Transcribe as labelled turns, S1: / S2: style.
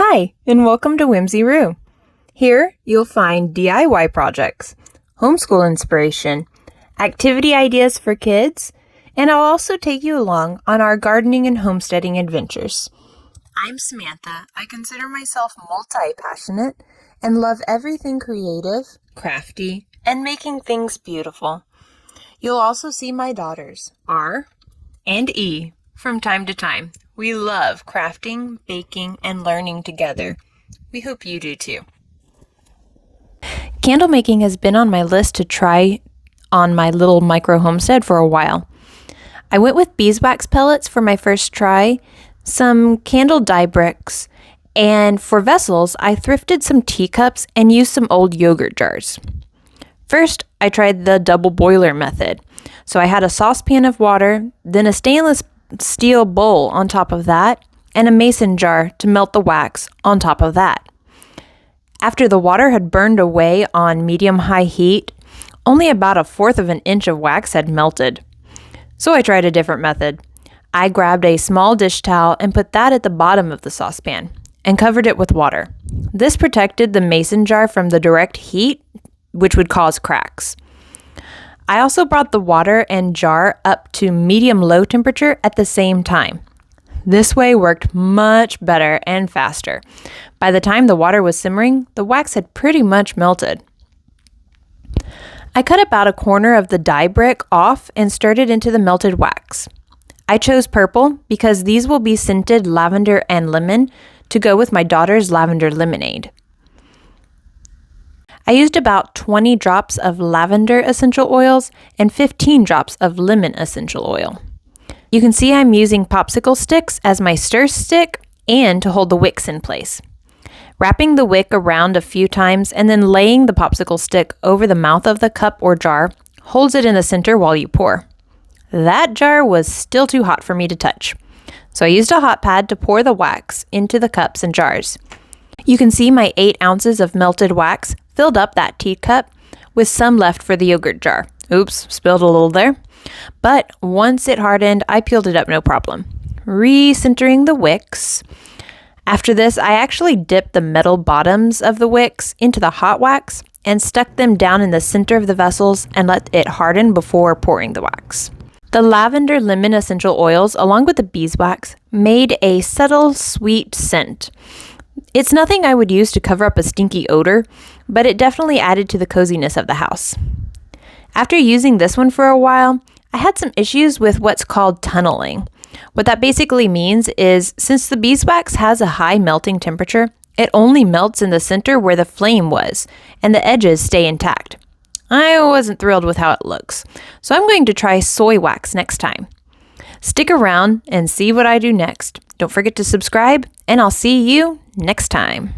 S1: Hi, and welcome to Whimsy Roo. Here, you'll find DIY projects, homeschool inspiration, activity ideas for kids, and I'll also take you along on our gardening and homesteading adventures. I'm Samantha. I consider myself multi-passionate and love everything creative, crafty, and making things beautiful. You'll also see my daughters, R and E, from time to time. We love crafting, baking, and learning together. We hope you do too. Candle making has been on my list to try on my little micro homestead for a while. I went with beeswax pellets for my first try, some candle dye bricks, and for vessels, I thrifted some teacups and used some old yogurt jars. First, I tried the double boiler method. So I had a saucepan of water, then a stainless steel bowl on top of that, and a mason jar to melt the wax on top of that. After the water had burned away on medium-high heat, only about 1/4 of an inch of wax had melted. So I tried a different method. I grabbed a small dish towel and put that at the bottom of the saucepan and covered it with water. This protected the mason jar from the direct heat, which would cause cracks. I also brought the water and jar up to medium-low temperature at the same time. This way worked much better and faster. By the time the water was simmering, the wax had pretty much melted. I cut about a corner of the dye brick off and stirred it into the melted wax. I chose purple because these will be scented lavender and lemon to go with my daughter's lavender lemonade. I used about 20 drops of lavender essential oils and 15 drops of lemon essential oil. You can see I'm using popsicle sticks as my stir stick and to hold the wicks in place. Wrapping the wick around a few times and then laying the popsicle stick over the mouth of the cup or jar holds it in the center while you pour. That jar was still too hot for me to touch, so I used a hot pad to pour the wax into the cups and jars. You can see my 8 ounces of melted wax filled up that teacup with some left for the yogurt jar. Oops, spilled a little there. But once it hardened, I peeled it up no problem. Recentering the wicks. After this, I actually dipped the metal bottoms of the wicks into the hot wax and stuck them down in the center of the vessels and let it harden before pouring the wax. The lavender lemon essential oils, along with the beeswax, made a subtle sweet scent. It's nothing I would use to cover up a stinky odor, but it definitely added to the coziness of the house. After using this one for a while, I had some issues with what's called tunneling. What that basically means is since the beeswax has a high melting temperature, it only melts in the center where the flame was, and the edges stay intact. I wasn't thrilled with how it looks, so I'm going to try soy wax next time. Stick around and see what I do next. Don't forget to subscribe, and I'll see you next time.